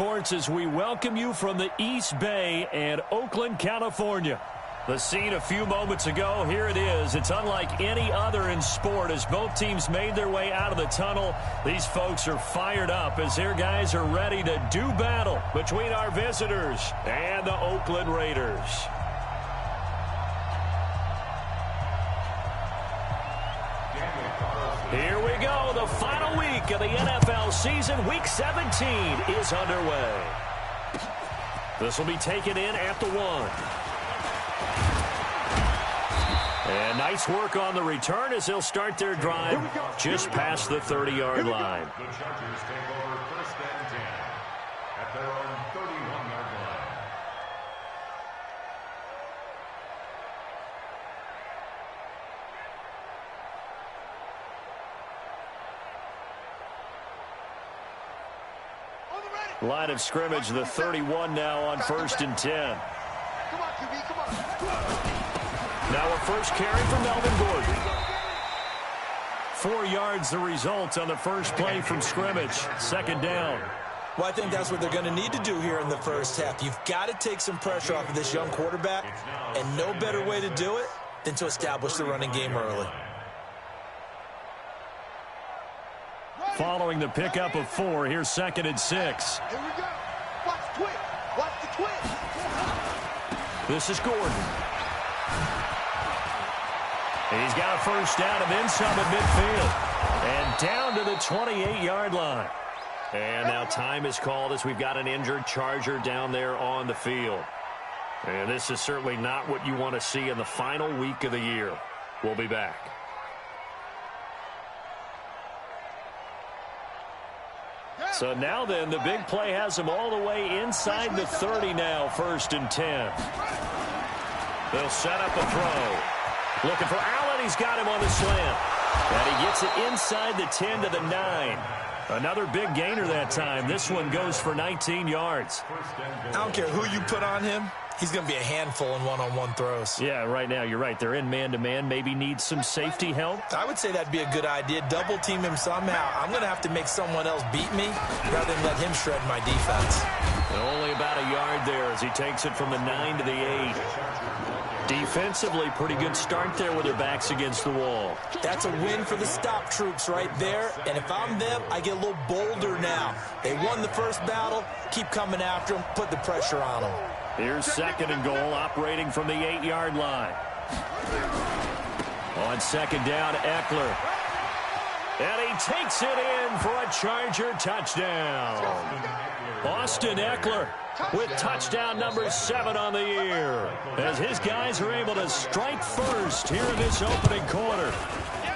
Sports as we welcome you from the East Bay and Oakland, California. The scene a few moments ago, here it is. It's unlike any other in sport as both teams made their way out of the tunnel. These folks are fired up as their guys are ready to do battle between our visitors and the Oakland Raiders. Here we go. The final week of the NFL season. Week 17 is underway. This will be taken in at the 1. And nice work on the return as they'll start their drive just past the 30-yard line. The Chargers take over 1st and 10 at their own 31-yard line. Line of scrimmage, the 31 now on 1st and 10. Come on, QB, come on. Now a first carry from Melvin Gordon. 4 yards the result on the first play from scrimmage. 2nd down. Well, I think that's what they're going to need to do here in the first half. You've got to take some pressure off of this young quarterback, and no better way to do it than to establish the running game early. Following the pickup of 4, here's 2nd and 6. Here we go. Watch the twist. Watch the twist. This is Gordon. He's got a first down and then some at midfield. And down to the 28-yard line. And now time is called as we've got an injured Charger down there on the field. And this is certainly not what you want to see in the final week of the year. We'll be back. So now then, the big play has him all the way inside the 30 now, 1st and 10. They'll set up a throw. Looking for Allen. He's got him on the slant. And he gets it inside the 10 to the 9. Another big gainer that time. This one goes for 19 yards. I don't care who you put on him. He's going to be a handful in one-on-one throws. Yeah, right now, you're right. They're in man-to-man. Maybe need some safety help. I would say that'd be a good idea. Double team him somehow. I'm going to have to make someone else beat me rather than let him shred my defense. And only about a yard there as he takes it from the 9 to the 8. Defensively, pretty good start there with their backs against the wall. That's a win for the stop troops right there. And if I'm them, I get a little bolder now. They won the first battle. Keep coming after them. Put the pressure on them. Here's 2nd and goal, operating from the 8-yard line. On 2nd down, Eckler. And he takes it in for a Charger touchdown. Austin Eckler with touchdown number 7 on the year, as his guys are able to strike first here in this opening quarter.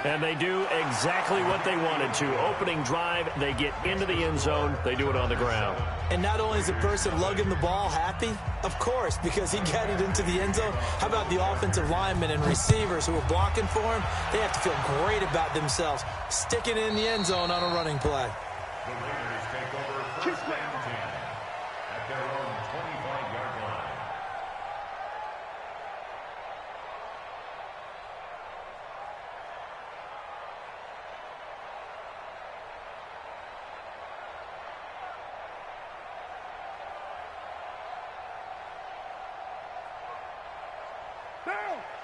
And they do exactly what they wanted to. Opening drive, they get into the end zone. They do it on the ground. And not only is the person lugging the ball happy, of course, because he got it into the end zone. How about the offensive linemen and receivers who are blocking for him? They have to feel great about themselves, sticking in the end zone on a running play. The Raiders take over 1st and 10 at their own 25-yard line.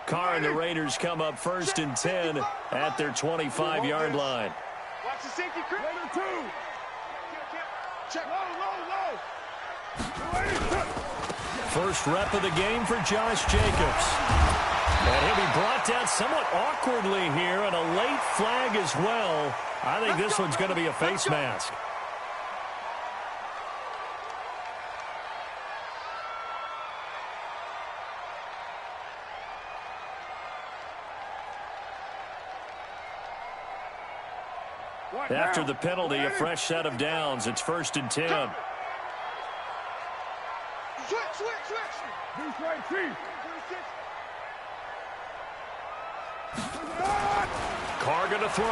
Carr and the Raiders come up 1st and 10 at their 25-yard line. Watch the safety. Raider 2. Check. Low. First rep of the game for Josh Jacobs. And he'll be brought down somewhat awkwardly here, and a late flag as well. I think this one's going to be a face mask. After the penalty, a fresh set of downs. It's 1st and 10. Carr going to throw.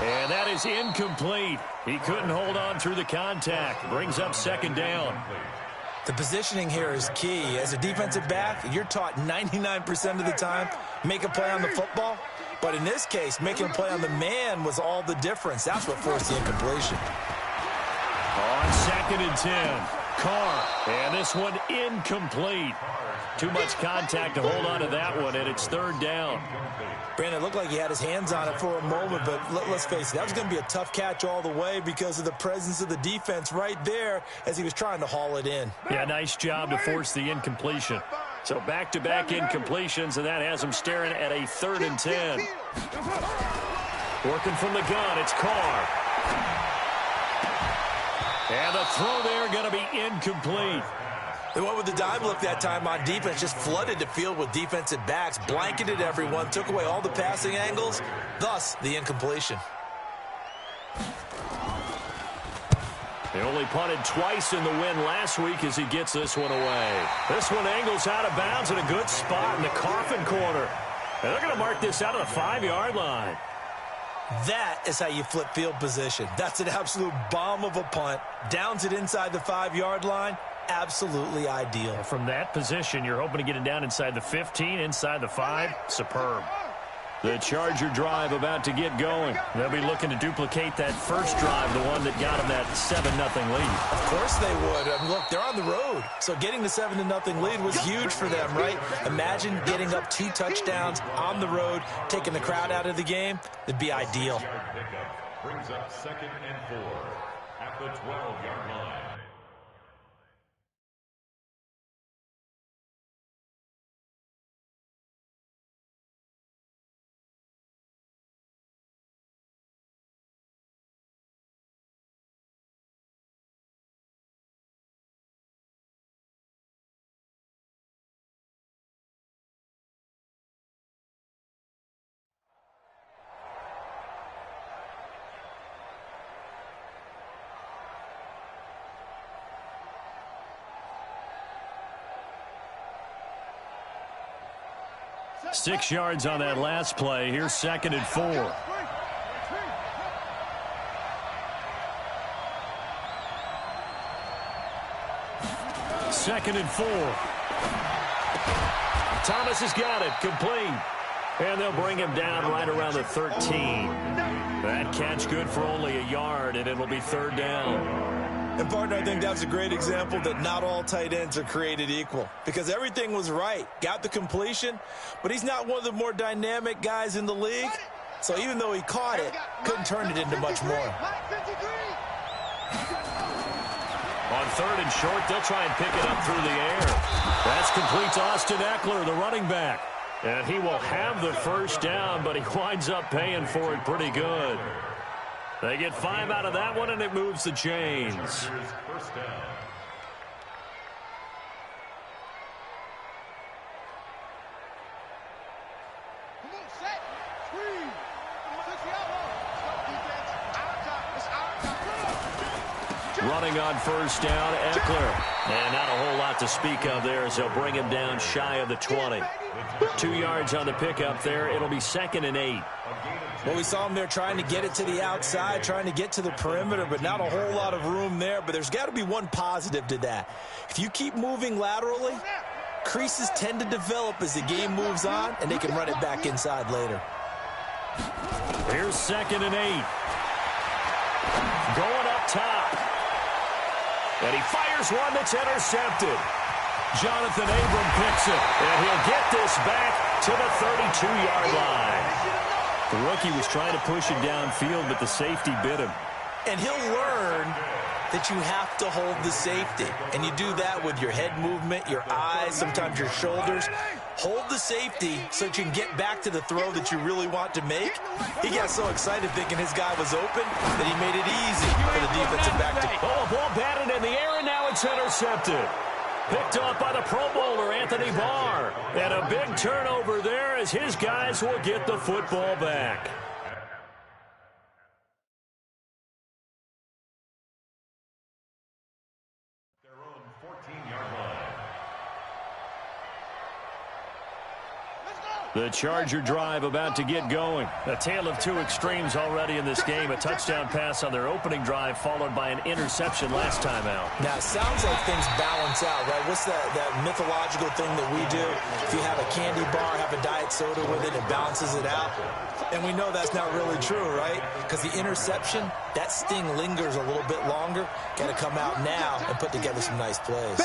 And that is incomplete. He couldn't hold on through the contact. Brings up 2nd down. The positioning here is key. As a defensive back, you're taught 99% of the time, make a play on the football. But in this case, making a play on the man was all the difference. That's what forced the incompletion. 2nd and 10. Carr, and this one incomplete. Too much contact to hold on to that one, and it's 3rd down. Brandon, it looked like he had his hands on it for a moment, but let's face it, that was going to be a tough catch all the way because of the presence of the defense right there as he was trying to haul it in. Yeah, nice job to force the incompletion. So back-to-back incompletions, and that has him staring at a 3rd and 10. Working from the gun, it's Carr. And the throw there going to be incomplete. They went with the dime look that time on defense, just flooded the field with defensive backs, blanketed everyone, took away all the passing angles, thus the incompletion. They only punted twice in the win last week as he gets this one away. This one angles out of bounds in a good spot in the coffin corner. And they're going to mark this out of the 5-yard line. That is how you flip field position. That's an absolute bomb of a punt. Downs it inside the 5-yard line. Absolutely ideal. From that position, you're hoping to get it down inside the 15, inside the 5. Superb. The Charger drive about to get going. They'll be looking to duplicate that first drive, the one that got them that 7-0 lead. Of course they would. Look, they're on the road. So getting the 7-0 lead was huge for them, right? Imagine getting up 2 touchdowns on the road, taking the crowd out of the game. It'd be ideal. Brings up 2nd and 4 at the 12-yard line. Six yards on that last play. Here's 2nd and 4. Second and 4. Thomas has got it. Complete. And they'll bring him down right around the 13. That catch good for only a yard, and it'll be 3rd down. And, partner, I think that's a great example that not all tight ends are created equal because everything was right. Got the completion, but he's not one of the more dynamic guys in the league. So even though he caught it, couldn't turn it into much more. On 3rd and short, they'll try and pick it up through the air. That's complete to Austin Eckler, the running back. And he will have the first down, but he winds up paying for it pretty good. They get 5 out of that one, and it moves the chains. First down. Running on first down, Eckler. And not a whole lot to speak of there as they'll bring him down shy of the 20. 2 yards on the pickup there. It'll be 2nd and 8. Well, we saw him there trying to get it to the outside, trying to get to the perimeter, but not a whole lot of room there. But there's got to be one positive to that. If you keep moving laterally, creases tend to develop as the game moves on, and they can run it back inside later. Here's 2nd and 8. Going up top. And he fires one that's intercepted. Jonathan Abram picks it, and he'll get this back to the 32-yard line. The rookie was trying to push it downfield, but the safety bit him. And he'll learn that you have to hold the safety. And you do that with your head movement, your eyes, sometimes your shoulders. Hold the safety so that you can get back to the throw that you really want to make. He got so excited thinking his guy was open that he made it easy for the defensive back to... Oh, a ball batted in the air, and now it's intercepted. Picked off by the Pro Bowler, Anthony Barr. And a big turnover there as his guys will get the football back. Their own 14-yard line. The Charger drive about to get going. A tale of two extremes already in this game. A touchdown pass on their opening drive followed by an interception last time out. Now, it sounds like things balance out, right? What's that mythological thing that we do? If you have a candy bar, have a diet soda with it, it balances it out. And we know that's not really true, right? Because the interception, that sting lingers a little bit longer. Got to come out now and put together some nice plays.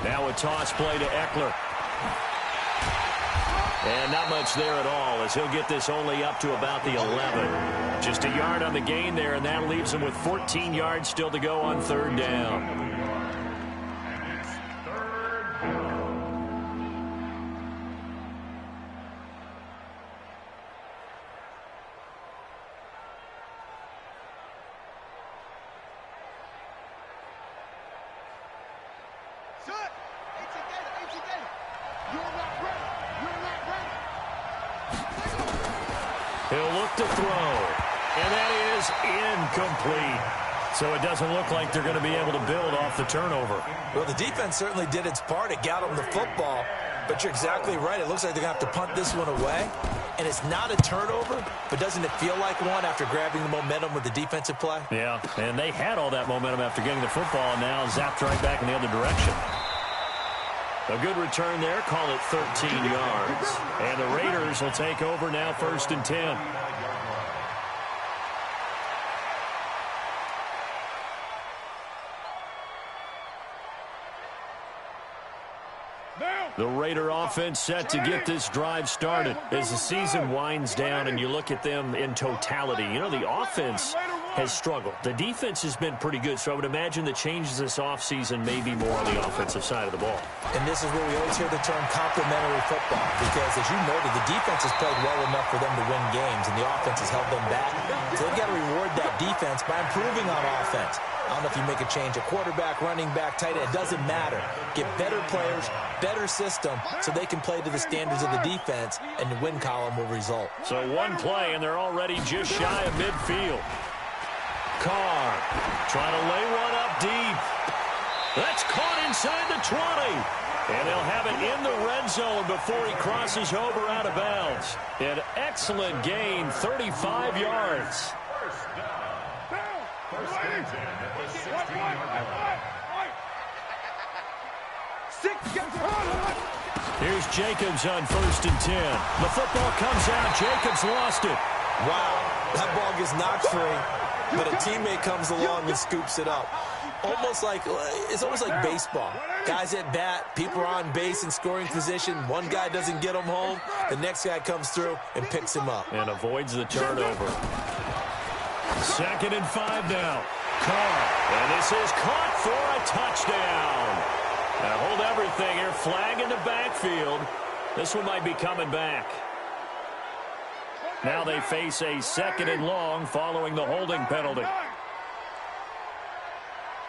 Now a toss play to Eckler. And not much there at all as he'll get this only up to about the 11. Just a yard on the gain there, and that leaves him with 14 yards still to go on third down. He'll look to throw, and that is incomplete. So it doesn't look like they're going to be able to build off the turnover. Well, the defense certainly did its part. It got them the football, but you're exactly right. It looks like they're going to have to punt this one away, and it's not a turnover, but doesn't it feel like one after grabbing the momentum with the defensive play? Yeah, and they had all that momentum after getting the football, and now zapped right back in the other direction. A good return there, call it 13 yards. And the Raiders will take over now, 1st and 10. The Raider offense set to get this drive started as the season winds down and you look at them in totality. You know, the offense has struggled. The defense has been pretty good, so I would imagine the changes this offseason may be more on the offensive side of the ball. And this is where we always hear the term complementary football because, as you noted, the defense has played well enough for them to win games, and the offense has held them back. So they've got to reward that defense by improving on offense. I don't know if you make a change, a quarterback, running back, tight end, it doesn't matter. Get better players, better system, so they can play to the standards of the defense, and the win column will result. So one play, and they're already just shy of midfield. Carr trying to lay one up deep. That's caught inside the 20. And they'll have it in the red zone before he crosses over out of bounds. An excellent gain, 35 yards. Here's Jacobs on 1st and 10. The football comes out. Jacobs lost it. Wow, that ball gets knocked free, but a teammate comes along and scoops it up. It's almost like baseball. Guys at bat, people are on base in scoring position. One guy doesn't get him home. The next guy comes through and picks him up. And avoids the turnover. 2nd and 5 now. Carr. And this is caught for a touchdown. Now hold everything here. Flag in the backfield. This one might be coming back. Now they face a 2nd and long following the holding penalty.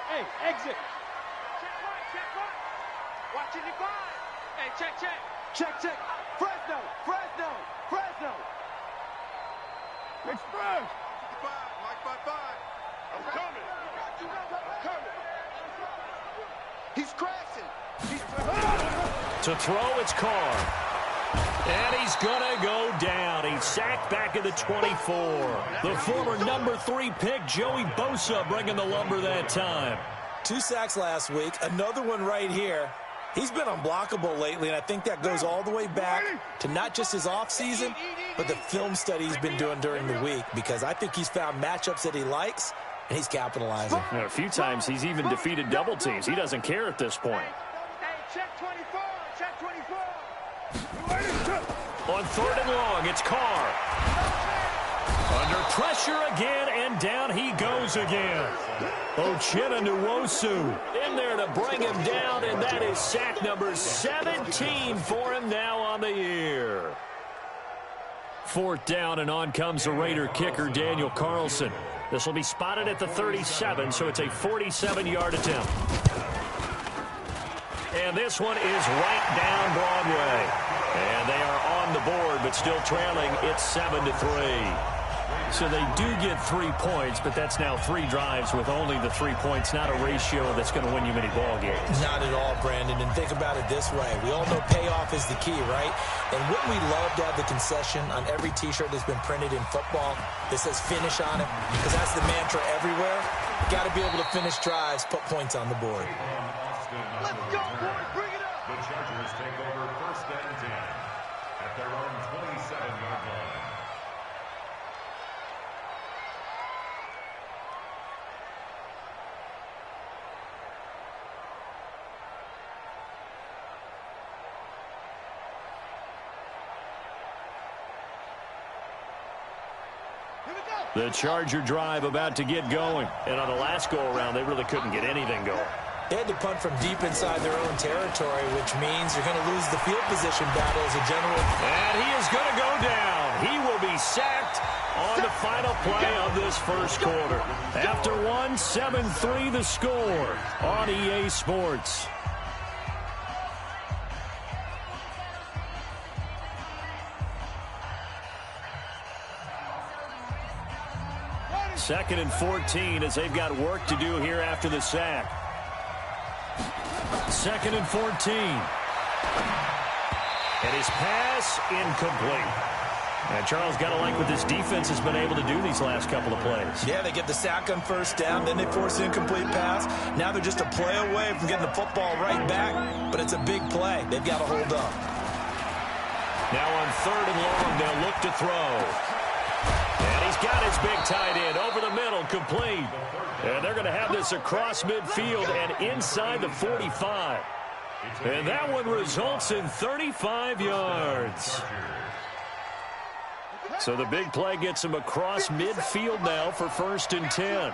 Hey, exit. Check right. Watching the guard. Hey, check. Check. Fresno. Express. Mike 5. I'm coming. He's crashing. To throw, it's Carr. And he's going to go down. He's sacked back at the 24. The former number 3 pick, Joey Bosa, bringing the lumber that time. 2 sacks last week, another one right here. He's been unblockable lately, and I think that goes all the way back to not just his offseason, but the film study he's been doing during the week, because I think he's found matchups that he likes, and he's capitalizing. A few times he's even defeated double teams. He doesn't care at this point. Check 24. On 3rd and long, it's Carr. Under pressure again, and down he goes again. Uchenna Nwosu in there to bring him down, and that is sack number 17 for him now on the year. 4th down, and on comes the Raider kicker, Daniel Carlson. This will be spotted at the 37, so it's a 47-yard attempt. And this one is right down Broadway. And they are on the board, but still trailing. It's 7-3. So they do get 3 points, but that's now 3 drives with only the 3 points, not a ratio that's going to win you many ball games. Not at all, Brandon. And think about it this way. We all know payoff is the key, right? And wouldn't we love to have the concession on every T-shirt that's been printed in football that says finish on it? Because that's the mantra everywhere. Got to be able to finish drives, put points on the board. Let's go, boys. Bring it up. The Chargers take over 1st and 10 at their own 27-yard line. The Charger drive about to get going. And on the last go-around, they really couldn't get anything going. They had to punt from deep inside their own territory, which means you're going to lose the field position battle as a general. And he is going to go down. He will be sacked on the final play of this first quarter. After one, 7-3 the score on EA Sports. Second and 14 as they've got work to do here after the sack. Second and 14. And his pass incomplete. And Charles, got to like what this defense has been able to do these last couple of plays. Yeah, they get the sack on first down, then they force an incomplete pass. Now they're just a play away from getting the football right back, but it's a big play. They've got to hold up. Now on 3rd and long, they'll look to throw. And he's got his big tight end over the middle, complete. And they're going to have this across midfield and inside the 45. And that one results in 35 yards. So the big play gets him across midfield now for 1st and 10.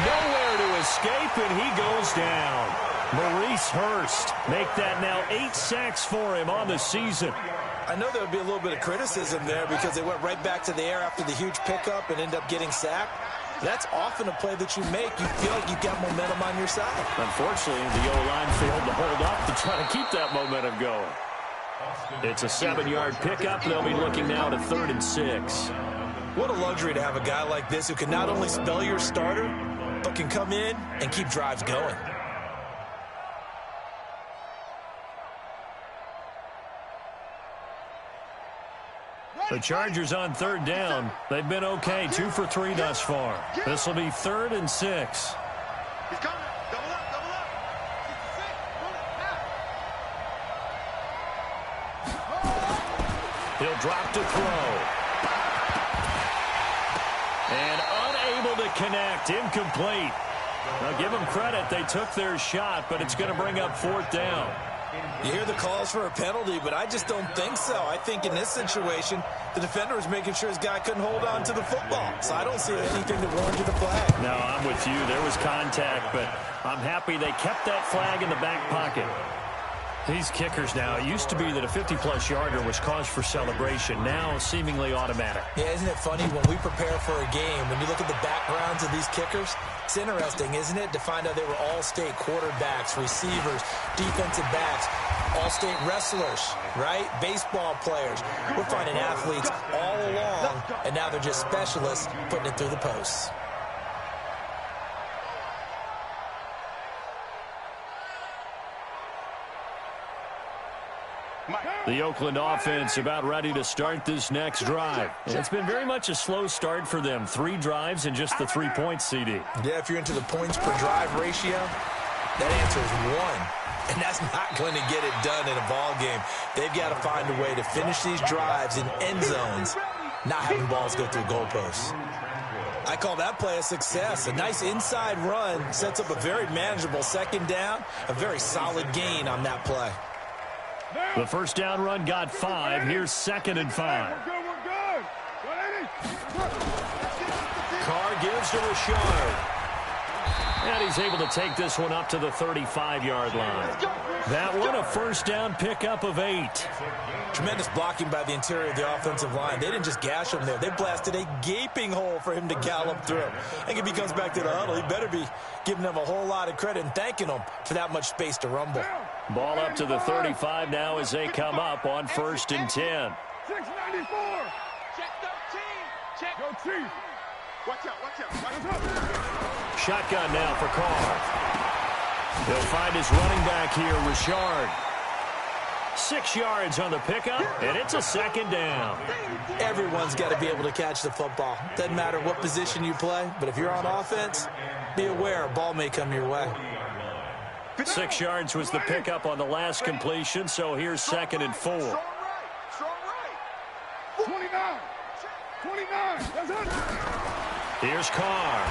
Nowhere to escape, and he goes down. Maurice Hurst make that now 8 sacks for him on the season. I know there would be a little bit of criticism there because they went right back to the air after the huge pickup and ended up getting sacked. That's often a play that you make. You feel like you've got momentum on your side. Unfortunately, the O-line failed to hold up to try to keep that momentum going. It's a 7-yard pickup. They'll be looking now to 3rd and 6. What a luxury to have a guy like this who can not only spell your starter, but can come in and keep drives going. The Chargers on 3rd down. They've been okay, 2 for 3 thus far. This will be 3rd and 6. He's coming. Double up, double up. 66, He'll drop to throw. And unable to connect, incomplete. Now give them credit, they took their shot, but it's going to bring up 4th down. You hear the calls for a penalty, but I just don't think so. I think in this situation, the defender was making sure his guy couldn't hold on to the football. So I don't see anything that warranted a flag. No, I'm with you. There was contact, but I'm happy they kept that flag in the back pocket. These kickers now, it used to be that a 50-plus yarder was cause for celebration. Now, seemingly automatic. Yeah, isn't it funny when we prepare for a game, when you look at the backgrounds of these kickers, it's interesting, isn't it, to find out they were all-state quarterbacks, receivers, defensive backs, all-state wrestlers, right? Baseball players. We're finding athletes all along, and now they're just specialists putting it through the posts. The Oakland offense about ready to start this next drive. And it's been very much a slow start for them. 3 drives and just the 3 points, CD. Yeah, if you're into the points per drive ratio, that answer is 1. And that's not going to get it done in a ball game. They've got to find a way to finish these drives in end zones, not having balls go through goalposts. I call that play a success. A nice inside run sets up a very manageable 2nd down, a very solid gain on that play. The first down run got 5. Here's 2nd and 5. Carr gives to Richard. And he's able to take this one up to the 35-yard line. That one, a first down pickup of 8. Tremendous blocking by the interior of the offensive line. They didn't just gash him there. They blasted a gaping hole for him to gallop through. I think if he comes back to the huddle, he better be giving them a whole lot of credit and thanking them for that much space to rumble. Ball up to the 35 now as they come up on 1st and 10. 694. Check 13. Check. Go, Chief. Watch out, watch out. Watch out. Shotgun now for Carr. He'll find his running back here, Richard. 6 yards on the pickup, and it's a second down. Everyone's got to be able to catch the football. Doesn't matter what position you play, but if you're on offense, be aware a ball may come your way. 6 yards was the pickup on the last completion, so here's 2nd and 4. Strong right. 29. 29. That's it. Here's Carr.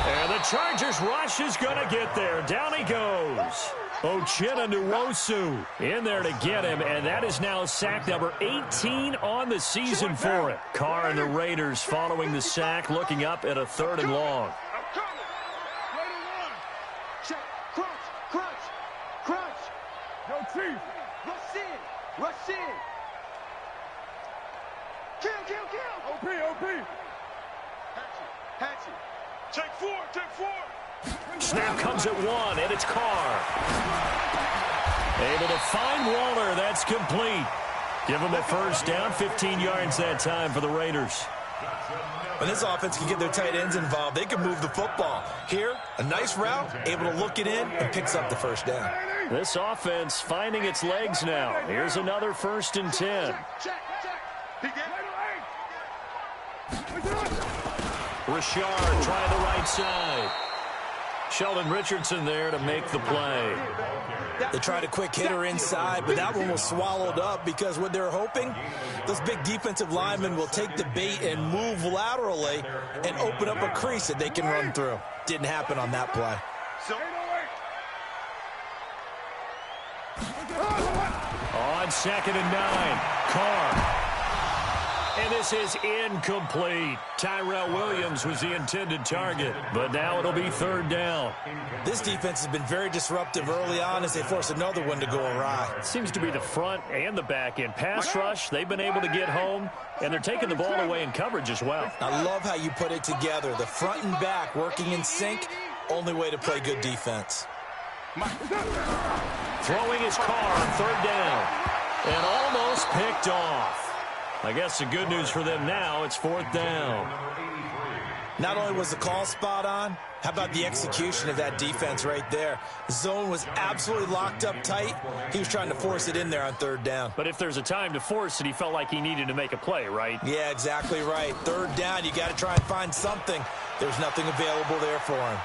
And the Chargers rush is going to get there. Down he goes. Uchenna Nwosu in there to get him, and that is now sack number 18 on the season for it. Carr and the Raiders following the sack, looking up at a 3rd and long. Check. Crunch. Crunch. Crunch. Yo, Chief. Rush in. Rush in. Kill, kill, kill. OP. Hatchet. Take 4. Take 4. Snap comes at 1, and it's Carr. Able to find Waller. That's complete. Give him a first down, 15 yards that time for the Raiders. When this offense can get their tight ends involved, they can move the football. Here, a nice route, able to look it in, and picks up the first down. This offense finding its legs now. Here's another 1st and 10. Check. He get Richard trying the right side. Sheldon Richardson there to make the play. They tried a quick hitter inside, but that one was swallowed up because what they're hoping, those big defensive linemen will take the bait and move laterally and open up a crease that they can run through. Didn't happen on that play. On 2nd and 9, Carr. And this is incomplete. Tyrell Williams was the intended target, but now it'll be 3rd down. This defense has been very disruptive early on as they force another one to go awry. Seems to be the front and the back end. Pass rush, they've been able to get home, and they're taking the ball away in coverage as well. I love how you put it together. The front and back working in sync, only way to play good defense. Throwing his Carr on 3rd down, and almost picked off. I guess the good news for them now, it's 4th down. Not only was the call spot on, how about the execution of that defense right there? The zone was absolutely locked up tight. He was trying to force it in there on 3rd down. But if there's a time to force it, he felt like he needed to make a play, right? Yeah, exactly right. 3rd down, you got to try and find something. There's nothing available there for him.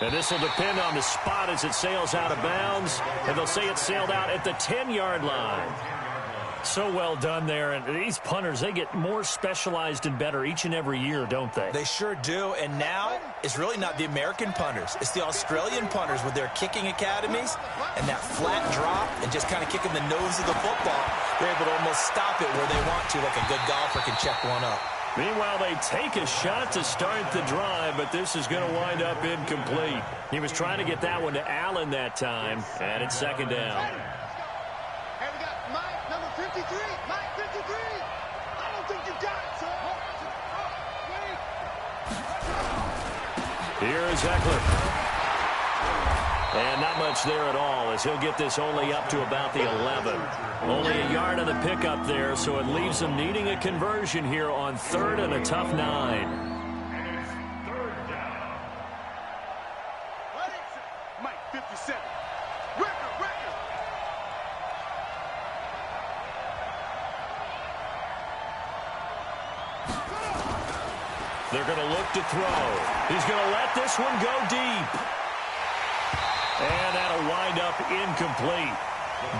And this will depend on the spot as it sails out of bounds. And they'll say it sailed out at the 10-yard line. So well done there. And these punters, they get more specialized and better each and every year, don't they? They sure do. And now it's really not the American punters. It's the Australian punters with their kicking academies and that flat drop and just kind of kicking the nose of the football. They're able to almost stop it where they want to, like a good golfer can check one up. Meanwhile, they take a shot to start the drive, but this is going to wind up incomplete. He was trying to get that one to Allen that time, and it's 2nd down. Hey, we got Mike, number 53. Mike, 53. I don't think you got it, sir. Here is Eckler. And not much there at all as he'll get this only up to about the 11. Only a yard on the pickup there, so it leaves him needing a conversion here on 3rd and a tough 9. Mike, 57. They're going to look to throw. He's going to let this one go deep. And that'll wind up incomplete.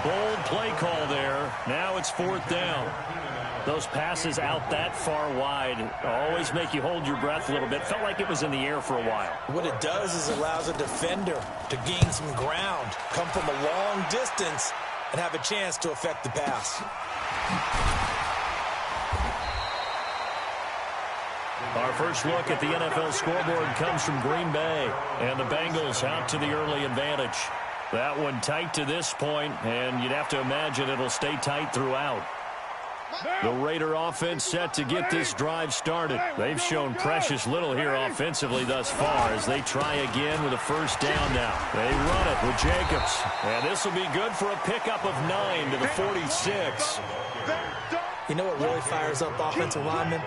Bold play call there. Now it's 4th down. Those passes out that far wide always make you hold your breath a little bit. Felt like it was in the air for a while. What it does is allows a defender to gain some ground, come from a long distance, and have a chance to affect the pass. Our first look at the NFL scoreboard comes from Green Bay, and the Bengals out to the early advantage. That one tight to this point, and you'd have to imagine it'll stay tight throughout. The Raider offense set to get this drive started. They've shown precious little here offensively thus far as they try again with a 1st down now. They run it with Jacobs, and this will be good for a pickup of 9 to the 46. You know what really fires up offensive linemen?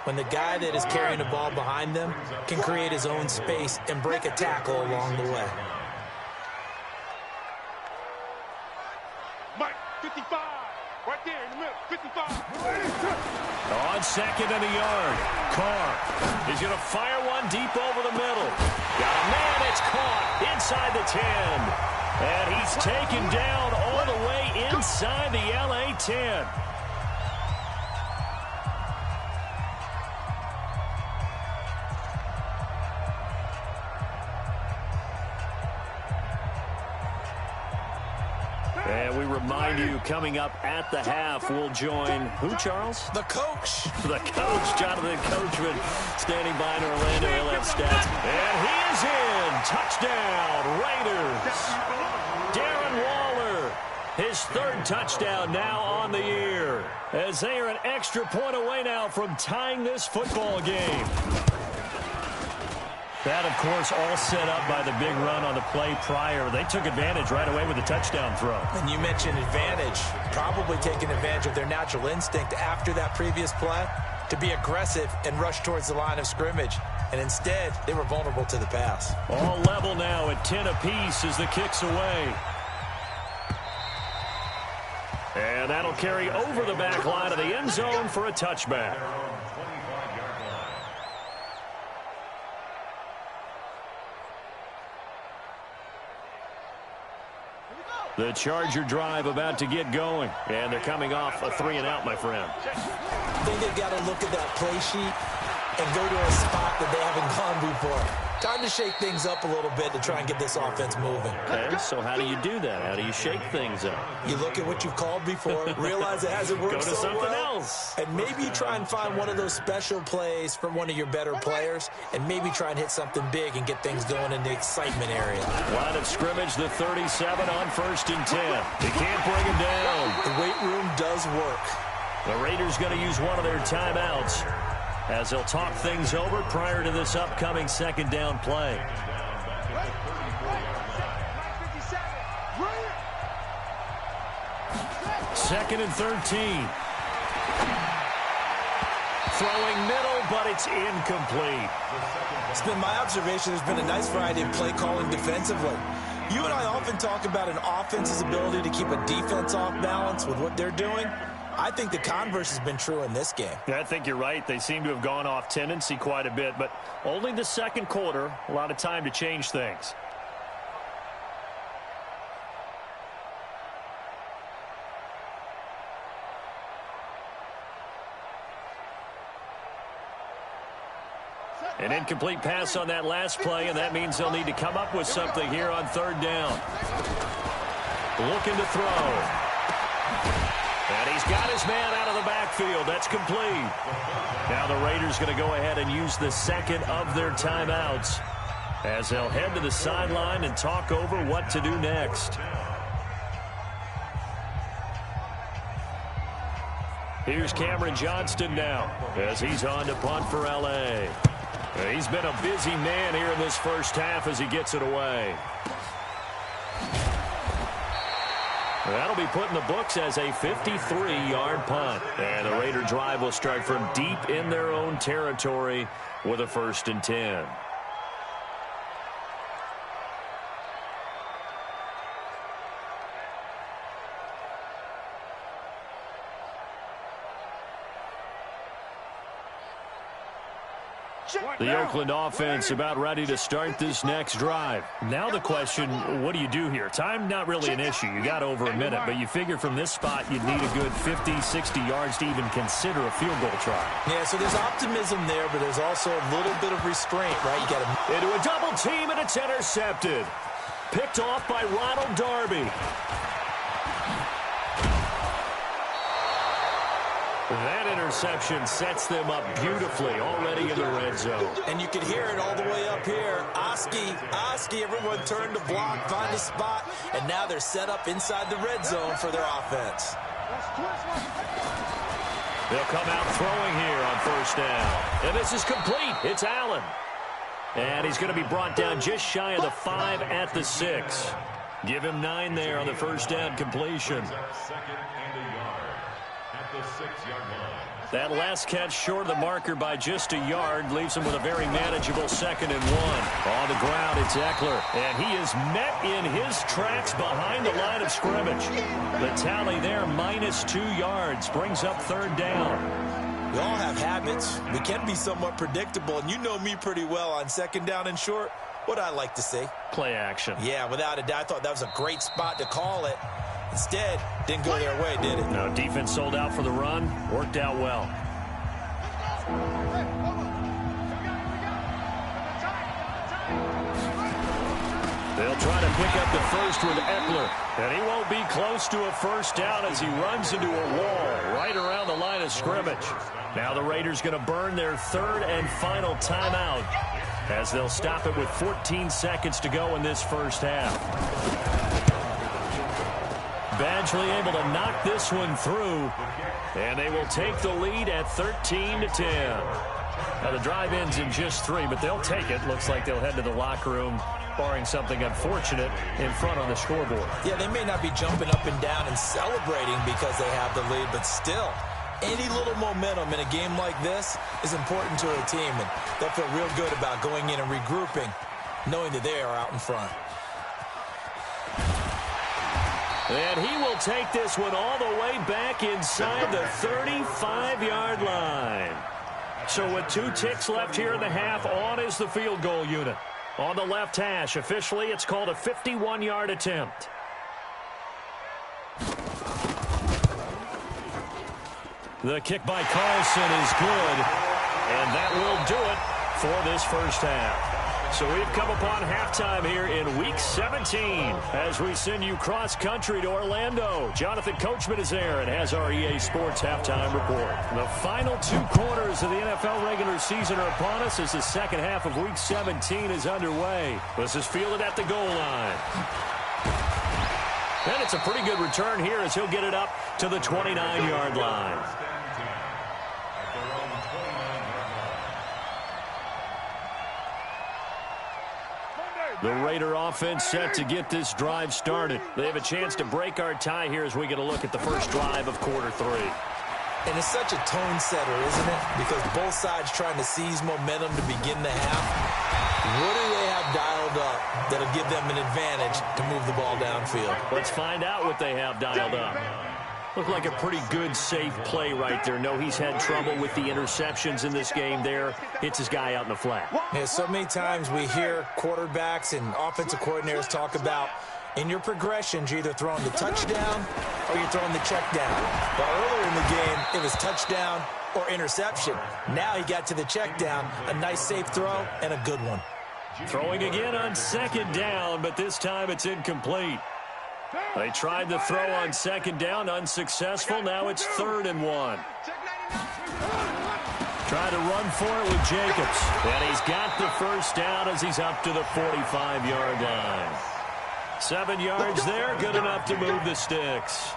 When the guy that is carrying the ball behind them can create his own space and break a tackle along the way. Mike, 55. Right there in the middle, 55. On second and a yard. Carr is going to fire one deep over the middle. Got a man, it's caught inside the 10. And he's taken down all the way inside the LA 10. And we remind you, coming up at the half, we'll join who, Charles? The coach. The coach, Jonathan Coachman, standing by in Orlando. He'll have stats. And he is in. Touchdown, Raiders. Darren Waller, his third touchdown now on the year, as they are an extra point away now from tying this football game. That, of course, all set up by the big run on the play prior. They took advantage right away with the touchdown throw. And you mentioned advantage, probably taking advantage of their natural instinct after that previous play to be aggressive and rush towards the line of scrimmage. And instead, they were vulnerable to the pass. All level now at 10 apiece as the kick's away. And that'll carry over the back line of the end zone for a touchback. The Charger drive about to get going. And they're coming off a 3-and-out, my friend. I think they've got to look at that play sheet and go to a spot that they haven't gone before. Time to shake things up a little bit to try and get this offense moving. Okay, so how do you do that? How do you shake things up? You look at what you've called before, realize it hasn't worked Go to so something well, else. and maybe you try and find one of those special plays from one of your better players, and maybe try and hit something big and get things going in the excitement area. Line of scrimmage, the 37 on 1st and 10. They can't bring him down. The weight room does work. The Raiders going to use one of their timeouts as they'll talk things over prior to this upcoming second down play. Second and 13. Throwing middle, but it's incomplete. It's been my observation there's been a nice variety of play calling defensively. You and I often talk about an offense's ability to keep a defense off balance with what they're doing. I think the converse has been true in this game. Yeah, I think you're right. They seem to have gone off tendency quite a bit, but only the second quarter, a lot of time to change things. An incomplete pass on that last play, and that means they'll need to come up with something here on 3rd down. Looking to throw. And he's got his man out of the backfield. That's complete. Now the Raiders going to go ahead and use the second of their timeouts as they'll head to the sideline and talk over what to do next. Here's Cameron Johnston now as he's on to punt for L.A. He's been a busy man here in this first half as he gets it away. That'll be put in the books as a 53-yard punt. And the Raider drive will start from deep in their own territory with a 1st and 10. The Oakland offense about ready to start this next drive. Now the question, what do you do here? Time not really an issue. You got over a minute, but you figure from this spot you'd need a good 50, 60 yards to even consider a field goal try. Yeah, so there's optimism there, but there's also a little bit of restraint, right? You got to into a double team, and it's intercepted. Picked off by Ronald Darby. That interception sets them up beautifully already in the red zone. And you can hear it all the way up here. Oski, everyone turned to block, find a spot, and now they're set up inside the red zone for their offense. They'll come out throwing here on 1st down. And this is complete. It's Allen. And he's going to be brought down just shy of the 5 at the 6. Give him 9 there on the 1st down completion. at the 6-yard line. That last catch short of the marker by just a yard leaves him with a very manageable 2nd and 1. On the ground, it's Eckler, and he is met in his tracks behind the line of scrimmage. The tally there, -2 yards, brings up 3rd down. We all have habits. We can be somewhat predictable, and you know me pretty well on 2nd down and short. What I like to say? Play action. Yeah, without a doubt, I thought that was a great spot to call it. Instead, didn't go their way, did it? No, defense sold out for the run. Worked out well. They'll try to pick up the first with Eckler. And he won't be close to a 1st down as he runs into a wall right around the line of scrimmage. Now the Raiders going to burn their 3rd and final timeout as they'll stop it with 14 seconds to go in this 1st half. Badgley able to knock this one through, and they will take the lead at 13-10. Now the drive ends in just 3, but they'll take it. Looks like they'll head to the locker room, barring something unfortunate in front on the scoreboard. Yeah, they may not be jumping up and down and celebrating because they have the lead, but still, any little momentum in a game like this is important to a team, and they'll feel real good about going in and regrouping, knowing that they are out in front. And he will take this one all the way back inside the 35-yard line. So with 2 ticks left here in the half, on is the field goal unit. On the left hash, officially it's called a 51-yard attempt. The kick by Carlson is good, and that will do it for this 1st half. So we've come upon halftime here in Week 17 as we send you cross-country to Orlando. Jonathan Coachman is there and has our EA Sports halftime report. The final 2 quarters of the NFL regular season are upon us as the 2nd half of Week 17 is underway. This is fielded at the goal line. And it's a pretty good return here as he'll get it up to the 29-yard line. The Raider offense set to get this drive started. They have a chance to break our tie here as we get a look at the first drive of quarter 3. And it's such a tone setter, isn't it? Because both sides trying to seize momentum to begin the half. What do they have dialed up that'll give them an advantage to move the ball downfield? Let's find out what they have dialed up. Looked like a pretty good, safe play right there. No, he's had trouble with the interceptions in this game there. Hits his guy out in the flat. Yeah, so many times we hear quarterbacks and offensive coordinators talk about in your progressions, you're either throwing the touchdown or you're throwing the check down. But earlier in the game, it was touchdown or interception. Now he got to the check down, a nice safe throw and a good one. Throwing again on 2nd down, but this time it's incomplete. They tried the throw on 2nd down, unsuccessful. Now it's 3rd and 1. Try to run for it with Jacobs. And he's got the 1st down as he's up to the 45-yard line. 7 yards there, good enough to move the sticks.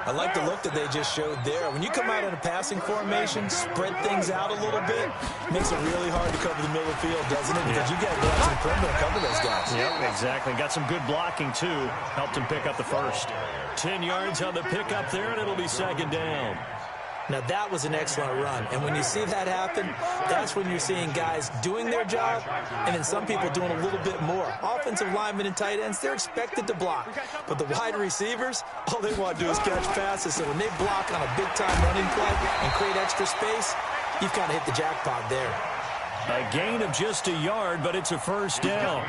I like the look that they just showed there. When you come out in a passing formation, spread things out a little bit, makes it really hard to cover the middle of the field, doesn't it? Because you got to go out to the perimeter and cover those guys. Yep, exactly. Got some good blocking, too. Helped him pick up the 1st. 10 yards on the pickup there, and it'll be 2nd down. Now, that was an excellent run. And when you see that happen, that's when you're seeing guys doing their job and then some people doing a little bit more. Offensive linemen and tight ends, they're expected to block. But the wide receivers, all they want to do is catch passes. So when they block on a big-time running play and create extra space, you've kind of hit the jackpot there. A gain of just a yard, but it's a 1st down.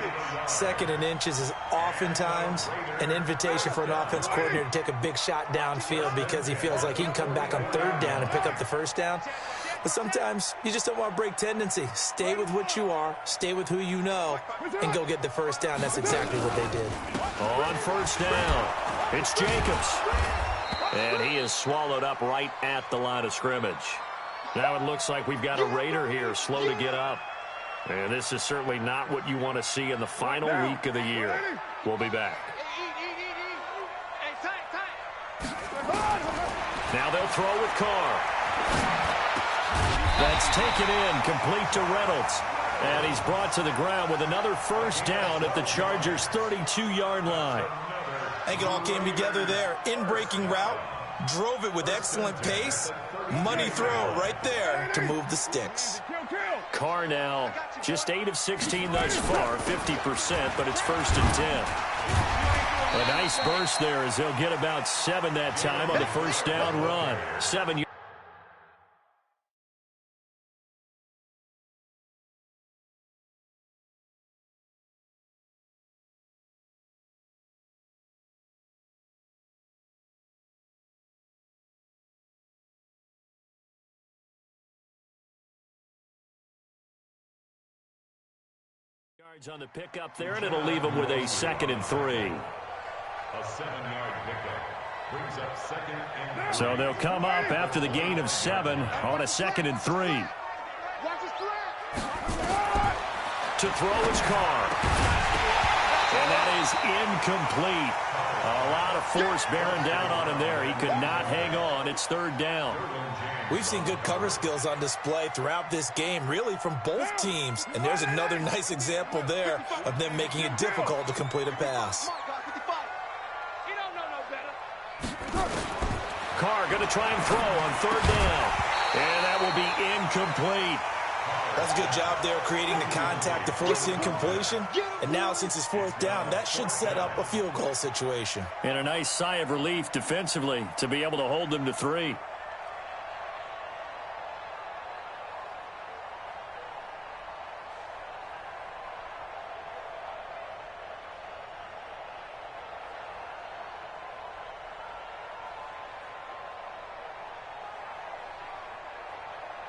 2nd and inches is oftentimes an invitation for an offense coordinator to take a big shot downfield because he feels like he can come back on 3rd down and pick up the 1st down. But sometimes you just don't want to break tendency. Stay with what you are, stay with who you know, and go get the 1st down. That's exactly what they did. On 1st down, it's Jacobs. And he is swallowed up right at the line of scrimmage. Now it looks like we've got a Raider here, slow to get up. And this is certainly not what you want to see in the final week of the year. We'll be back. Now they'll throw with Carr. That's taken in, complete to Reynolds. And he's brought to the ground with another 1st down at the Chargers' 32-yard line. I think it all came together there. In-breaking route, Drove it with excellent pace. Money throw right there to move the sticks. Carr now just 8 of 16 thus far, 50%, but it's 1st and 10. A nice burst there as they'll get about 7 that time on the first down run. 7 yards on the pickup there, and it'll leave them with a 2nd and 3. A 7-yard pickup brings up 2nd and 3. So they'll come up after the gain of 7 on a 2nd and 3. To throw is Carr. And that is incomplete. A lot of force bearing down on him there. He could not hang on. It's 3rd down. We've seen good cover skills on display throughout this game, really from both teams. And there's another nice example there of them making it difficult to complete a pass. Carr going to try and throw on 3rd down. And that will be incomplete. That's a good job there creating the contact to force the incompletion. And now since it's 4th down, that should set up a field goal situation. And a nice sigh of relief defensively to be able to hold them to 3.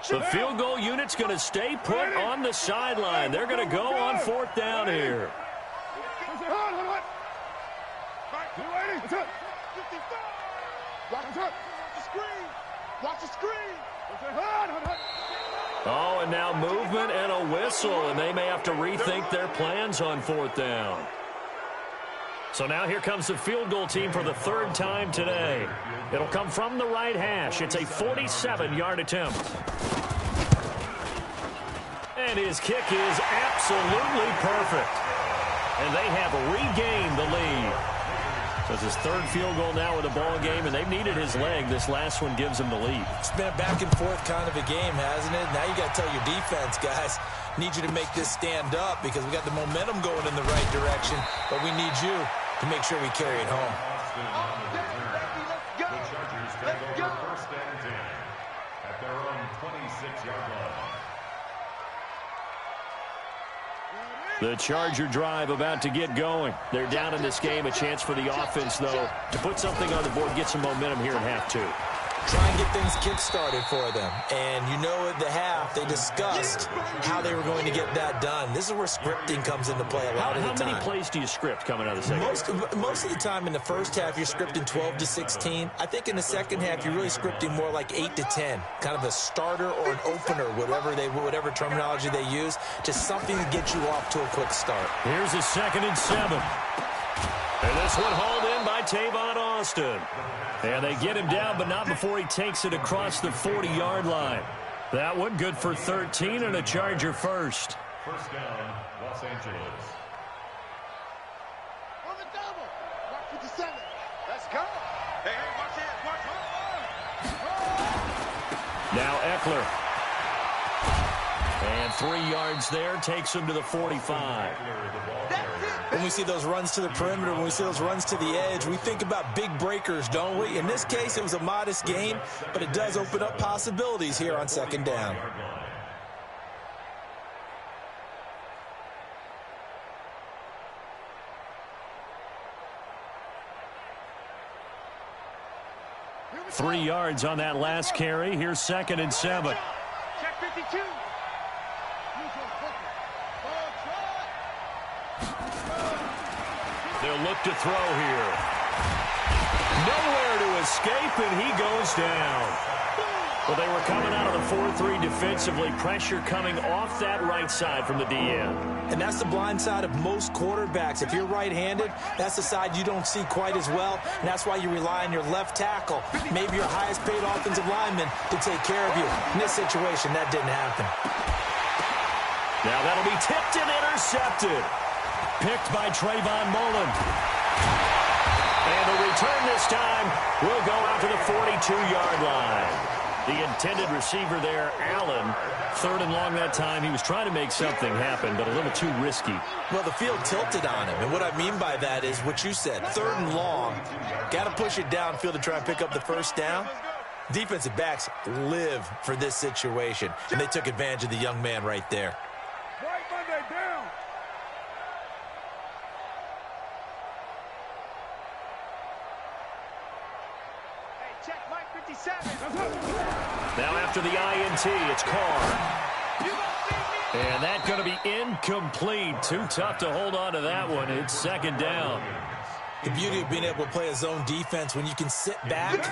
The field goal unit's going to stay put on the sideline. They're going to go on 4th down here. Oh, and now movement and a whistle, and they may have to rethink their plans on 4th down. So now here comes the field goal team for the 3rd time today. It'll come from the right hash. It's a 47-yard attempt. And his kick is absolutely perfect. And they have regained the lead. So it's his 3rd field goal now in the ball game, and they've needed his leg. This last one gives them the lead. It's been a back and forth kind of a game, hasn't it? Now you got to tell your defense, guys, need you to make this stand up because we got the momentum going in the right direction, but we need you to make sure we carry it home. The Chargers take over 1st and 10 at their own 26-yard line. The Charger drive about to get going. They're down in this game. A chance for the offense, though, to put something on the board, get some momentum here in half 2. Try and get things kick-started for them. And you know at the half, they discussed how they were going to get that done. This is where scripting comes into play a lot of the time. How many plays do you script coming out of the second half? Most of the time in the first half, you're scripting 12 to 16. I think in the second half, you're really scripting more like 8 to 10. Kind of a starter or an opener, whatever terminology they use. Just something to get you off to a quick start. Here's a 2nd and 7. And this one hauled in by Tavon Austin. And they get him down, but not before he takes it across the 40-yard line. That one good for 13 and a Charger first. 1st down, Los Angeles. On the double. Watch with the 7. Let's go. Hey, watch it. Now Eckler. And 3 yards there takes him to the 45. When we see those runs to the perimeter, when we see those runs to the edge, we think about big breakers, don't we? In this case, it was a modest game, but it does open up possibilities here on 2nd down. Three yards on that last carry. Here's 2nd and 7. Check 52. They'll look to throw here. Nowhere to escape, and he goes down. Well, they were coming out of the 4-3 defensively. Pressure coming off that right side from the DN. And that's the blind side of most quarterbacks. If you're right-handed, that's the side you don't see quite as well. And that's why you rely on your left tackle, maybe your highest-paid offensive lineman, to take care of you. In this situation, that didn't happen. Now that'll be tipped and intercepted. Picked by Trayvon Mullen. And the return this time will go out to the 42-yard line. The intended receiver there, Allen, 3rd and long that time. He was trying to make something happen, but a little too risky. Well, the field tilted on him, and what I mean by that is what you said, 3rd and long. Got to push it downfield to try and pick up the first down. Defensive backs live for this situation, and they took advantage of the young man right there. Right Monday down. Hey, check Mike 57. Now after the INT, it's Carr. And that's going to be incomplete. Too tough to hold on to that one. It's 2nd down. The beauty of being able to play a zone defense when you can sit back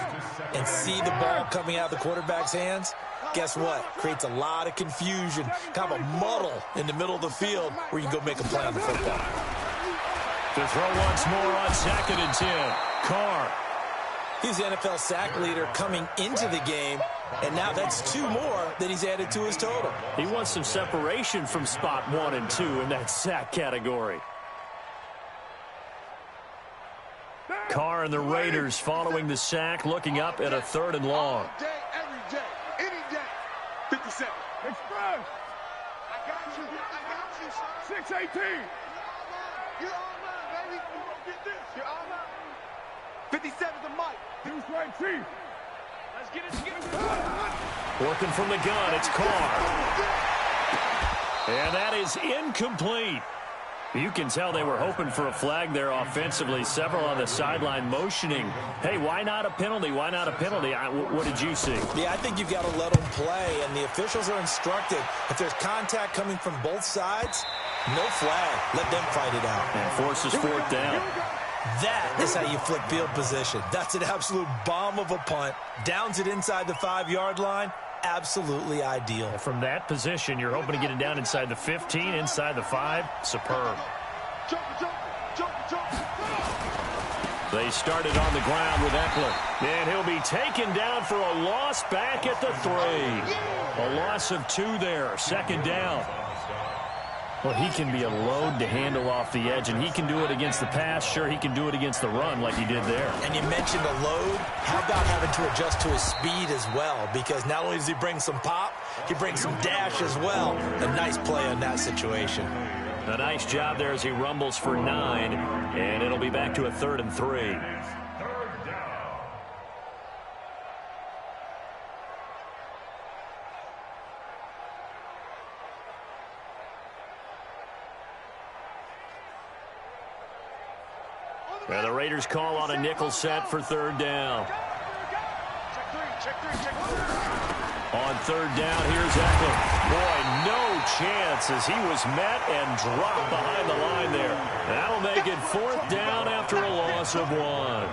and see the ball coming out of the quarterback's hands, guess what? Creates a lot of confusion, kind of a muddle in the middle of the field where you can go make a play on the football. To throw once more on 2nd and 10. Carr. He's the NFL sack leader coming into the game, and now that's 2 more that he's added to his total. He wants some separation from spot 1 and 2 in that sack category. Carr and the Raiders following the sack, looking up at a 3rd and long. All day, every day, any day. 57. Express. I got you. I got you. 618. You're all mine, baby. Get this. You're all mine. 57 to Mike. Deuce right, Chief. Let's get it together. Working from the gun, it's Carr. And that is incomplete. You can tell they were hoping for a flag there offensively. Several on the sideline motioning. Hey, why not a penalty? Why not a penalty? What did you see? Yeah, I think you've got to let them play, and the officials are instructed. If there's contact coming from both sides, no flag. Let them fight it out. And forces 4th down. That is how you flip field position. That's an absolute bomb of a punt. Downs it inside the 5-yard line. Absolutely ideal. From that position, you're hoping to get it down inside the 15, inside the 5. Superb. They started on the ground with Eckler. And he'll be taken down for a loss back at the 3. A loss of 2 there. 2nd down. Well, he can be a load to handle off the edge, and he can do it against the pass. Sure, he can do it against the run like he did there. And you mentioned a load. How about having to adjust to his speed as well? Because not only does he bring some pop, he brings some dash as well. A nice play on that situation. A nice job there as he rumbles for 9, and it'll be back to a 3rd and 3. And the Raiders call on a nickel set for 3rd down. Check three. On 3rd down, here's Eckler. Boy, no chance as he was met and dropped behind the line there. That'll make it 4th down after a loss of 1.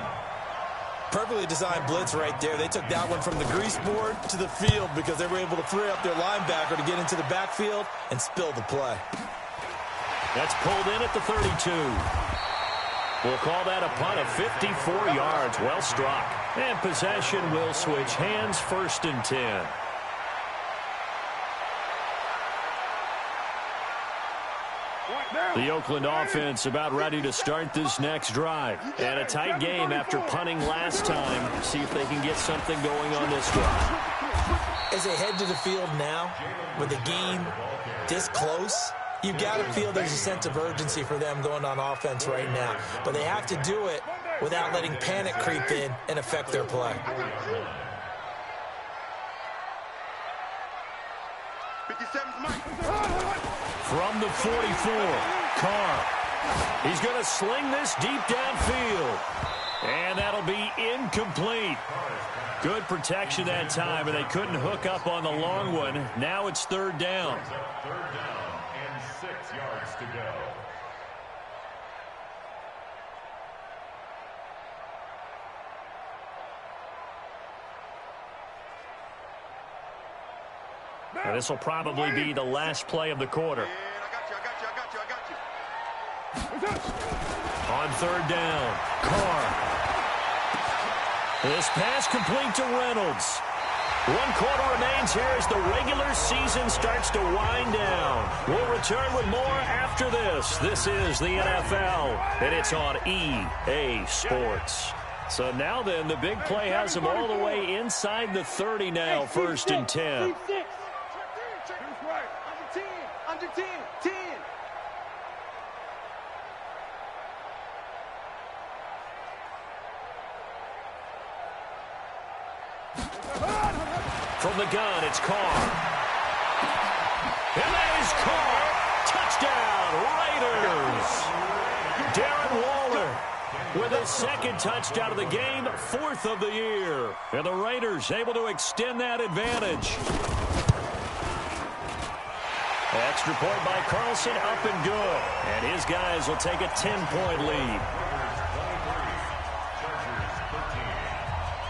Perfectly designed blitz right there. They took that one from the grease board to the field because they were able to free up their linebacker to get into the backfield and spill the play. That's pulled in at the 32. We'll call that a punt of 54 yards. Well struck. And possession will switch hands. 1st and 10. The Oakland offense about ready to start this next drive. And a tight game after punting last time. See if they can get something going on this drive. As they head to the field now, with the game this close, you've got to feel there's a sense of urgency for them going on offense right now. But they have to do it without letting panic creep in and affect their play. From the 44, Carr. He's going to sling this deep downfield. And that'll be incomplete. Good protection that time, and they couldn't hook up on the long one. Now it's 3rd down. 3rd down and 6 yards to go. And this will probably be the last play of the quarter. On 3rd down, Carr. This pass complete to Reynolds. 1 quarter remains here as the regular season starts to wind down. We'll return with more after this. This is the NFL, and it's on EA Sports. So now then, the big play has him all the way inside the 30 now, 1st and 10. Under 10, 10. From the gun, it's Carr. And that is Carr. Touchdown, Raiders. Darren Waller with his 2nd touchdown of the game, 4th of the year. And the Raiders able to extend that advantage. Extra point by Carlson, up and good. And his guys will take a 10-point lead.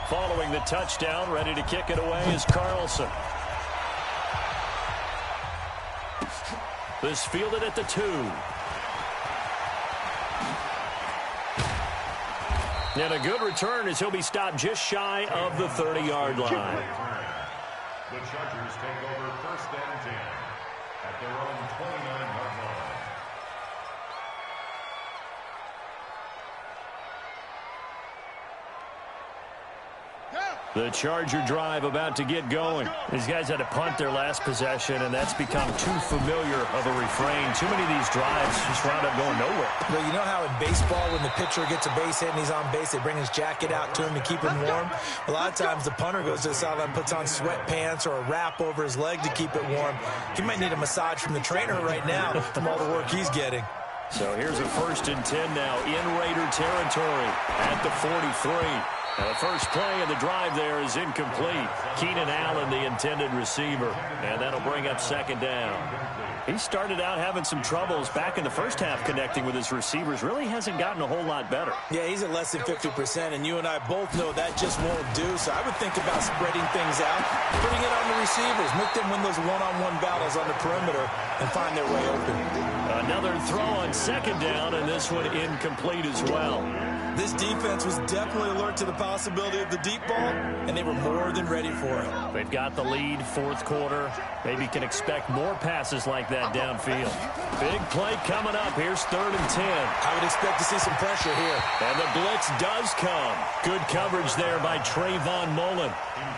Following the touchdown, ready to kick it away is Carlson. This fielded at the 2. And a good return as he'll be stopped just shy of the 30-yard line. The Chargers take over 1st and 10 at their own 29-yard line. The Charger drive about to get going. These guys had to punt their last possession, and that's become too familiar of a refrain. Too many of these drives just wound up going nowhere. Well, you know how in baseball, when the pitcher gets a base hit and he's on base, they bring his jacket out to him to keep him warm? A lot of times the punter goes to the sideline, puts on sweatpants or a wrap over his leg to keep it warm. He might need a massage from the trainer right now from all the work he's getting. So here's a 1st and 10 now in Raider territory at the 43. Now the first play of the drive there is incomplete. Keenan Allen, the intended receiver, and that'll bring up 2nd down. He started out having some troubles back in the first half connecting with his receivers. Really hasn't gotten a whole lot better. Yeah, he's at less than 50%, and you and I both know that just won't do. So I would think about spreading things out, putting it on the receivers, make them win those one-on-one battles on the perimeter and find their way open. Another throw on 2nd down, and this one incomplete as well. This defense was definitely alert to the possibility of the deep ball, and they were more than ready for it. They've got the lead, 4th quarter. Maybe can expect more passes like that downfield. Big play coming up. Here's 3rd and 10. I would expect to see some pressure here. And the blitz does come. Good coverage there by Trayvon Mullen.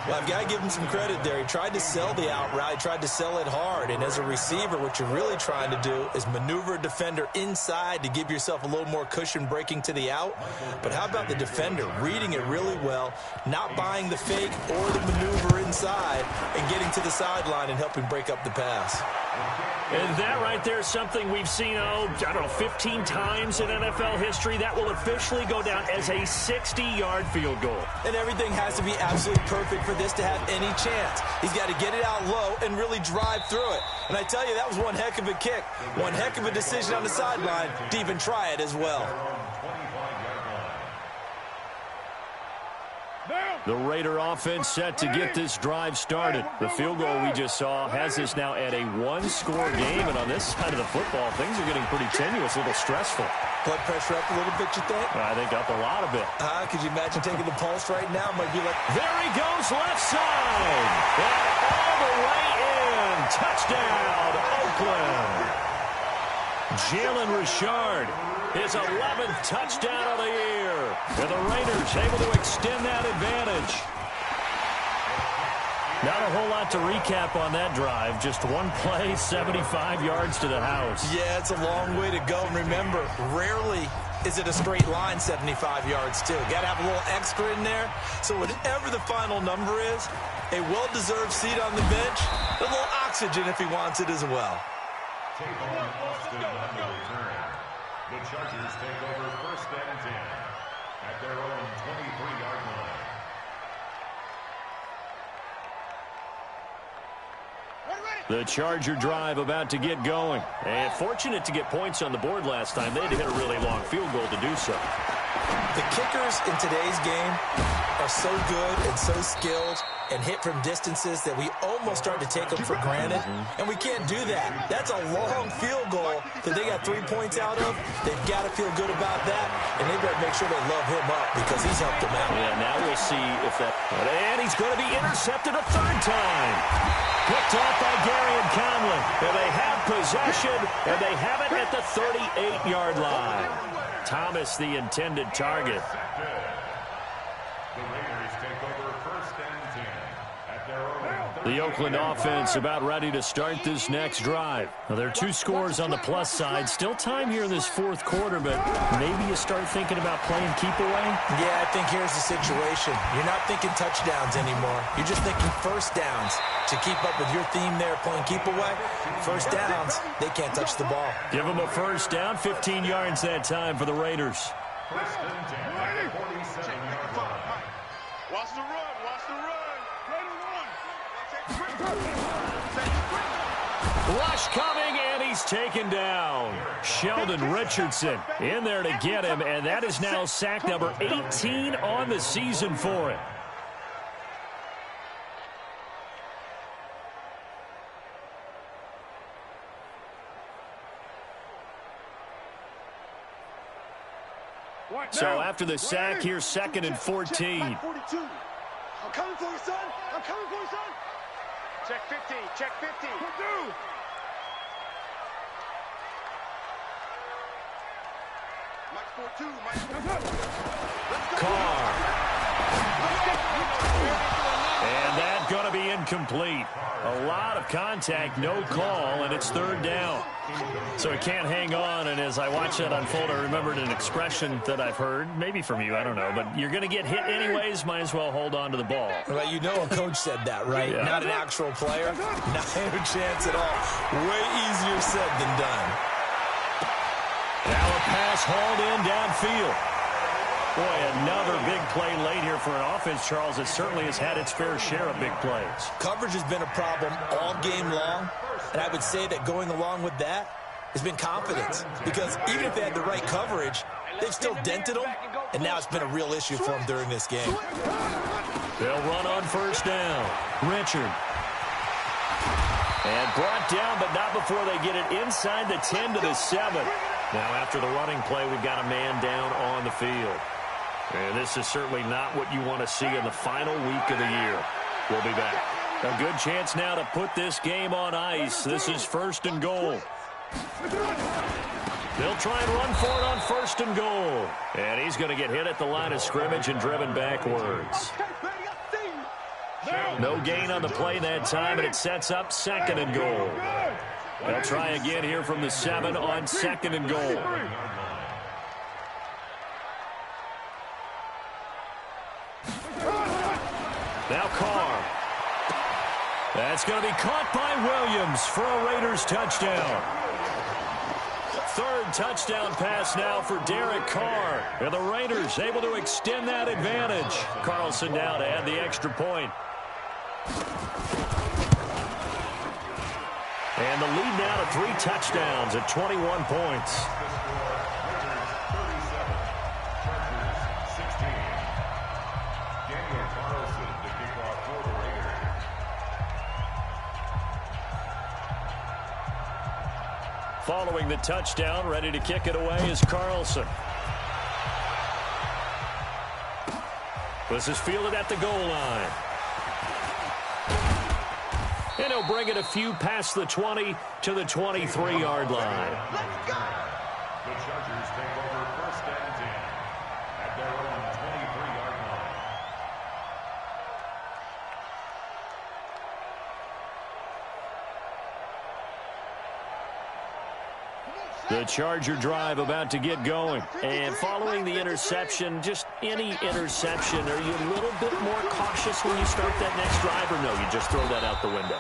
Well, I've got to give him some credit there. He tried to sell the out route. He tried to sell it hard. And as a receiver, what you're really trying to do is maneuver a defender inside to give yourself a little more cushion breaking to the out. But how about the defender reading it really well, not buying the fake or the maneuver inside, and getting to the sideline and helping break up the pass? And that right there is something we've seen, 15 times in NFL history. That will officially go down as a 60-yard field goal. And everything has to be absolutely perfect for this to have any chance. He's got to get it out low and really drive through it. And I tell you, that was one heck of a kick. One heck of a decision on the sideline to even try it as well. The Raider offense set to get this drive started. The field goal we just saw has us now at a 1-score game, and on this side of the football, things are getting pretty tenuous, a little stressful. Blood pressure up a little bit, you think? I think up a lot of it. Could you imagine taking the pulse right now? Might be like, there he goes, left side. And all the way in. Touchdown, Oakland. Jalen Richard, his 11th touchdown of the year. And the Raiders able to extend that advantage. Not a whole lot to recap on that drive. Just one play, 75 yards to the house. Yeah, it's a long way to go. And remember, rarely is it a straight line 75 yards, too. Got to have a little extra in there. So whatever the final number is, a well-deserved seat on the bench, a little oxygen if he wants it as well. Take on Austin on the return. The Chargers take over 1st and 10 at their own 23-yard line. The Charger drive about to get going. And fortunate to get points on the board last time. They had to hit a really long field goal to do so. The kickers in today's game are so good and so skilled and hit from distances that we almost start to take them for granted. And we can't do that. That's a long field goal that they got 3 points out of, they've got to feel good about that, and they better make sure they love him up because he's helped them out. Yeah, now we'll see if that... And he's going to be intercepted a third time. Picked off by Gary and Conley. And they have possession, and they have it at the 38-yard line. Thomas, the intended target. The Raiders take over first and 10 at their own. The Oakland offense about ready to start this next drive. Now, there are 2 scores on the plus side. Still time here in this fourth quarter, but maybe you start thinking about playing keep away? Yeah, I think here's the situation. You're not thinking touchdowns anymore. You're just thinking first downs. To keep up with your theme there, playing keep away, first downs, they can't touch the ball. Give them a first down, 15 yards that time for the Raiders. First and 10 at the 47-yard line. Watch the run. Watch the run. Rush coming, and he's taken down. Sheldon Richardson in there to get him, and that is now sack number 18 on the season for him. So after the sack, here's 2nd and 14. I'm coming for you, son. I'm coming for you, son. Check 50. Check 50. Carr. And that's going to be incomplete. A lot of contact, no call, and it's 3rd down. So he can't hang on, and as I watch that unfold, I remembered an expression that I've heard, maybe from you, I don't know, but you're going to get hit anyways, might as well hold on to the ball. Well, you know a coach said that, right? Yeah. Not an actual player. Not a chance at all. Way easier said than done. Now a pass hauled in downfield. Boy, another big play late here for an offense, Charles, that certainly has had its fair share of big plays. Coverage has been a problem all game long, and I would say that going along with that has been confidence. Because even if they had the right coverage, they've still dented them, and now it's been a real issue for them during this game. They'll run on first down. Richard. And brought down, but not before they get it inside the 10 to the 7. Now, after the running play, we've got a man down on the field. And this is certainly not what you want to see in the final week of the year. We'll be back. A good chance now to put this game on ice. This is 1st and goal. They'll try and run for it on 1st and goal. And he's going to get hit at the line of scrimmage and driven backwards. No gain on the play that time, and it sets up 2nd and goal. They'll try again here from the 7 on 2nd and goal. Now Carr. That's going to be caught by Williams for a Raiders touchdown. 3rd touchdown pass now for Derek Carr. And the Raiders able to extend that advantage. Carlson now to add the extra point. And the lead now to 3 touchdowns at 21 points. Following the touchdown, ready to kick it away is Carlson. This is fielded at the goal line. And he'll bring it a few past the 20 to the 23-yard line. The Chargers take over 1st and 10 at their own 23-yard line. The Charger drive about to get going. And following the interception, just any interception, are you a little bit more cautious when you start that next drive, or no, you just throw that out the window?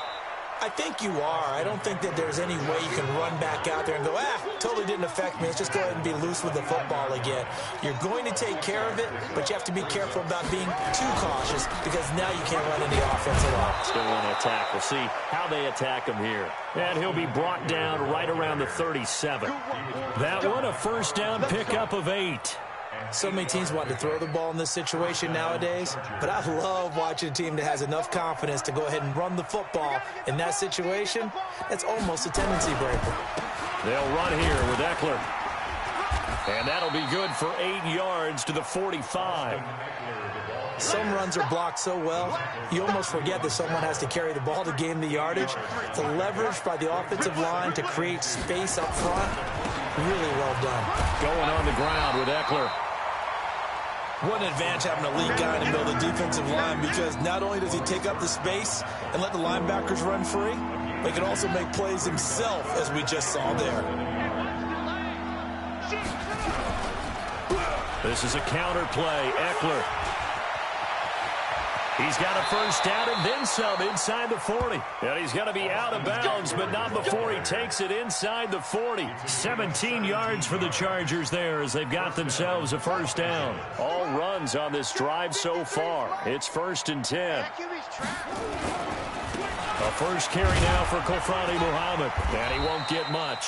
I think you are. I don't think that there's any way you can run back out there and go, totally didn't affect me. Let's just go ahead and be loose with the football again. You're going to take care of it, but you have to be careful about being too cautious because now you can't run any offense at all. Still want to attack. We'll see how they attack him here. And he'll be brought down right around the 37. That one, a first down pickup of 8. So many teams want to throw the ball in this situation nowadays, but I love watching a team that has enough confidence to go ahead and run the football. In that situation, that's almost a tendency breaker. They'll run here with Eckler. And that'll be good for 8 yards to the 45. Some runs are blocked so well, you almost forget that someone has to carry the ball to gain the yardage. The leverage by the offensive line to create space up front, really well done. Going on the ground with Eckler. What an advantage having a elite guy in the middle of the defensive line, because not only does he take up the space and let the linebackers run free, but he can also make plays himself, as we just saw there. This is a counter play. Eckler. He's got a first down and then some inside the 40. And he's going to be out of bounds, but not before he takes it inside the 40. 17 yards for the Chargers there as they've got themselves a first down. All runs on this drive so far. It's 1st and 10. A first carry now for Kofani Muhammad. And he won't get much.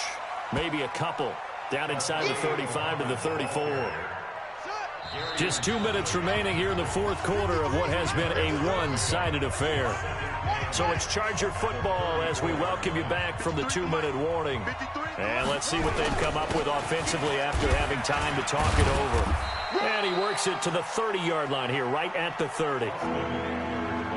Maybe a couple. Down inside the 35 to the 34. Just 2 minutes remaining here in the fourth quarter of what has been a one-sided affair. So it's Charger football as we welcome you back from the 2-minute warning. And let's see what they've come up with offensively after having time to talk it over. And he works it to the 30-yard line here, right at the 30.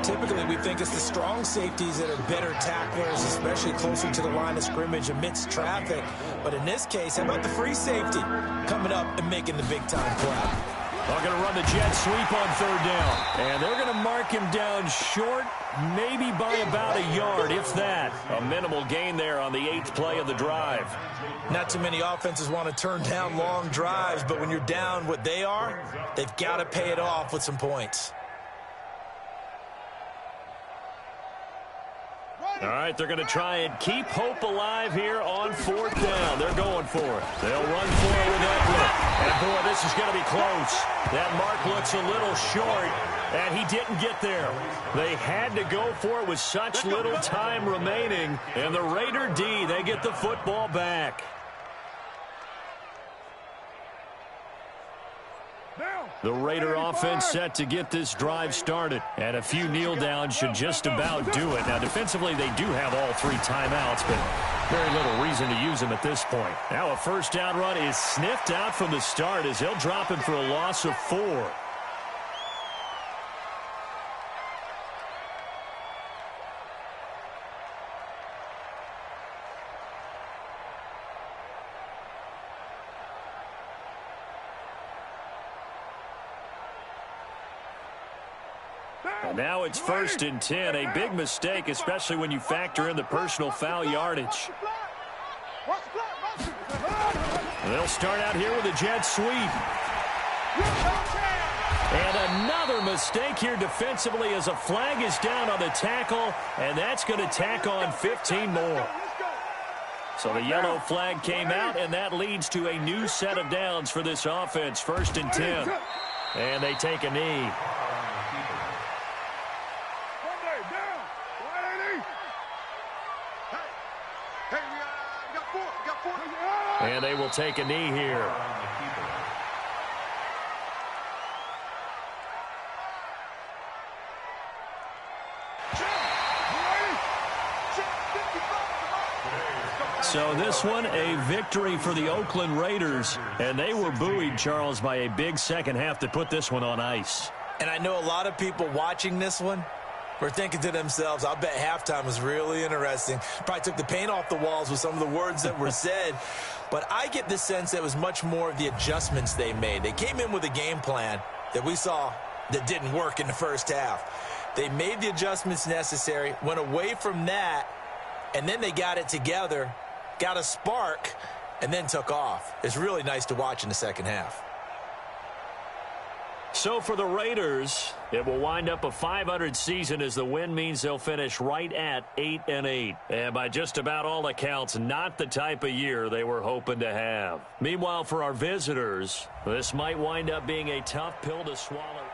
Typically, we think it's the strong safeties that are better tacklers, especially closer to the line of scrimmage amidst traffic. But in this case, how about the free safety coming up and making the big-time play? They're going to run the jet sweep on 3rd down. And they're going to mark him down short, maybe by about a yard, if that. A minimal gain there on the 8th play of the drive. Not too many offenses want to turn down long drives, but when you're down what they are, they've got to pay it off with some points. All right, they're going to try and keep hope alive here on 4th down. They're going for it. They'll run for it with Eckler. And, boy, this is going to be close. That mark looks a little short, and he didn't get there. They had to go for it with such little time remaining. And the Raider D, they get the football back. The Raider offense set to get this drive started. And a few kneel downs should just about do it. Now, defensively, they do have all 3 timeouts, but very little reason to use them at this point. Now a first down run is sniffed out from the start as they'll drop him for a loss of 4. And now it's 1st and 10. A big mistake, especially when you factor in the personal foul yardage. They'll start out here with a jet sweep. And another mistake here defensively as a flag is down on the tackle, and that's going to tack on 15 more. So the yellow flag came out, and that leads to a new set of downs for this offense. 1st and 10. And they take a knee. And they will take a knee here. So this one, a victory for the Oakland Raiders. And they were buoyed, Charles, by a big second half to put this one on ice. And I know a lot of people watching this one were thinking to themselves, I'll bet halftime was really interesting. Probably took the paint off the walls with some of the words that were said. But I get the sense that it was much more of the adjustments they made. They came in with a game plan that we saw that didn't work in the first half. They made the adjustments necessary, went away from that, and then they got it together, got a spark, and then took off. It's really nice to watch in the second half. So for the Raiders, it will wind up a .500 season as the win means they'll finish right at 8-8. And by just about all accounts, not the type of year they were hoping to have. Meanwhile, for our visitors, this might wind up being a tough pill to swallow.